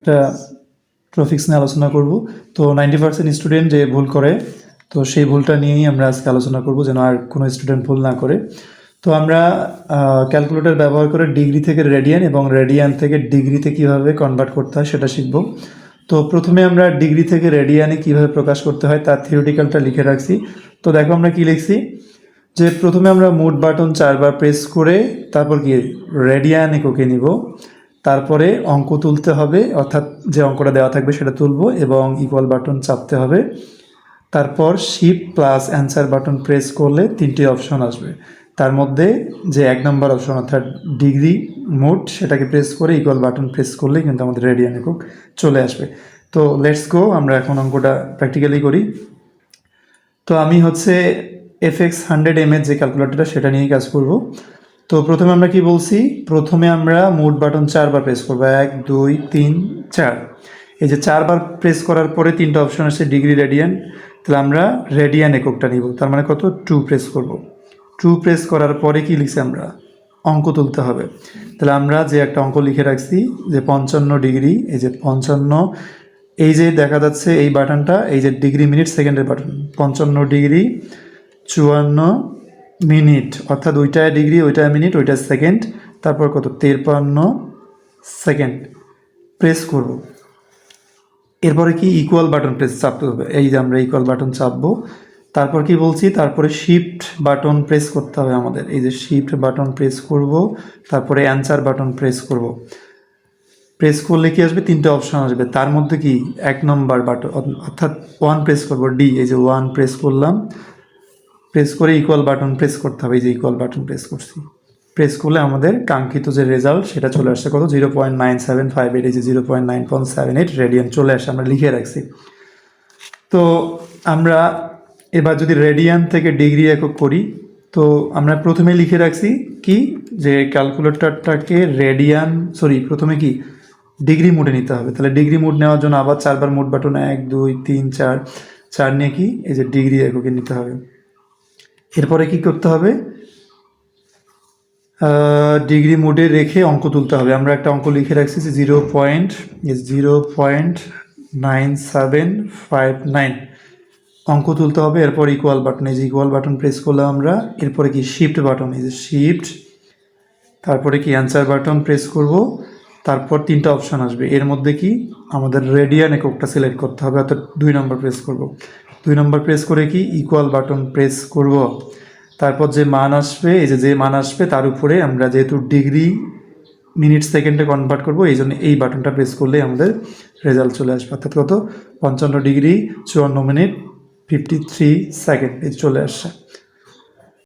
একটা টপিক্স নিয়ে আলোচনা করব। তো 90% স্টুডেন্ট যে ভুল করে, তো সেই ভুলটা নিয়েই আমরা আজকে আলোচনা করব, যেন আর কোনো স্টুডেন্ট ভুল না করে। তো আমরা ক্যালকুলেটর ব্যবহার করে ডিগ্রি থেকে রেডিয়ান এবং রেডিয়ান থেকে ডিগ্রিতে কীভাবে কনভার্ট করতে হয় সেটা শিখব। তো প্রথমে আমরা ডিগ্রি থেকে রেডিয়ানে কীভাবে প্রকাশ করতে হয় তার থিওরিটিক্যালটা লিখে রাখছি। তো দেখো আমরা কি লিখছি, যে প্রথমে আমরা মোট বাটন 4 বার প্রেস করে তারপর কি রেডিয়ান এককে নিব, তারপরে অঙ্ক তুলতে হবে, অর্থাৎ যে অঙ্কটা দেওয়া থাকবে সেটা তুলব এবং ইকুয়াল বাটন চাপতে হবে। তারপর shift plus answer button press করলে 3টি অপশন আসবে, তার মধ্যে যে 1 নম্বর অপশন অর্থাৎ ডিগ্রি মোট সেটাকে প্রেস করে ইকুয়াল বাটন প্রেস করলে কিন্তু আমাদের রেডিয়ান একক চলে আসবে। তো লেটস গো, আমরা এখন অঙ্কটা প্র্যাকটিক্যালি করি। তো আমি হচ্ছে FX 100M যে ক্যালকুলেটরটা সেটা নিয়েই কাজ করব। তো প্রথমে আমরা কি বলছি, প্রথমে আমরা মোট বাটন 4 বার প্রেস করবো, 1 2 3 4। এই যে 4 বার প্রেস করার পরে 3টা অপশন আছে ডিগ্রি রেডিয়ান, তাহলে আমরা রেডিয়ান এককটা নিব, তার মানে কত 2 প্রেস করব। 2 প্রেস করার পরে কি লিখছি আমরা, অঙ্ক তুলতে হবে। তাহলে আমরা যে একটা অঙ্ক লিখে রাখছি যে 55 ডিগ্রি, এই যে 55, এই যে দেখা যাচ্ছে এই বাটনটা, এই যে ডিগ্রি মিনিট সেকেন্ডের বাটন, 55 ডিগ্রি 54 মিনিট, অর্থাৎ ওইটায় ডিগ্রি ওইটায় মিনিট ওইটা সেকেন্ড, তারপর কত 53 সেকেন্ড প্রেস করব। এরপরে কি ইকুয়াল বাটন প্রেস চাপতে হবে, এই যে আমরা ইকুয়াল বাটন চাপবো। তারপর কি বলছি, তারপরে শিফট বাটন প্রেস করতে হবে আমাদের, এই যে শিফট বাটন প্রেস করব, তারপরে অ্যান্সার বাটন প্রেস করব। প্রেস করলে কি আসবে, 3টে অপশন আসবে, তার মধ্যে কি 1 নম্বর বাটন অর্থাৎ 1 প্রেস করব, ডি, এই যে 1 প্রেস করলাম। প্রেস করে ইকুয়াল বাটন প্রেস করতে হবে, এই যে ইকুয়াল বাটন প্রেস করছি। প্রেস করলে আমাদের কাঙ্ক্ষিত যে রেজাল্ট সেটা চলে আসছে কত, 0.9758, এই যে 0.978 রেডিয়ান চলে আসে, আমরা লিখে রাখছি। তো আমরা এবার যদি রেডিয়ান থেকে ডিগ্রি একক করি, তো আমরা প্রথমে লিখে রাখছি কি, যে ক্যালকুলেটরটাকে প্রথমে কি ডিগ্রি মোডে নিতে হবে। তাহলে ডিগ্রি মোড নেওয়ার জন্য আবার 4 বার মোড বাটন 1 2 3 4 নিয়ে কি এই যে ডিগ্রি এককে নিতে হবে। এরপরে কি করতে হবে, ডিগ্রি মোডে রেখে অঙ্ক তুলতে হবে। আমরা একটা অঙ্ক লিখে রাখছি যে 0.9759 অঙ্ক তুলতে হবে। এরপর ইকুয়াল বাটন, এই যে ইকুয়াল বাটন প্রেস করলাম আমরা। এরপরে কি শিফট বাটন, এই যে শিফট, তারপরে কি অ্যান্সার বাটন প্রেস করব। তারপর 3টা অপশন আসবে, এর মধ্যে কি আমাদের রেডিয়ান এককটা সিলেক্ট করতে হবে, অর্থাৎ 2 নম্বর প্রেস করব। 2 নম্বর প্রেস করে কি ইকুয়াল বাটন প্রেস করব। তারপর যে মান আসবে, এই যে মান আসবে তার উপরে আমরা যেহেতু ডিগ্রি মিনিট সেকেন্ডে কনভার্ট করব, এই জন্য এই বাটনটা প্রেস করলেই আমাদের রেজাল্ট চলে আসবে, অর্থাৎ কত 55 ডিগ্রি 54 মিনিট 53 সেকেন্ড এই চলে আসছে।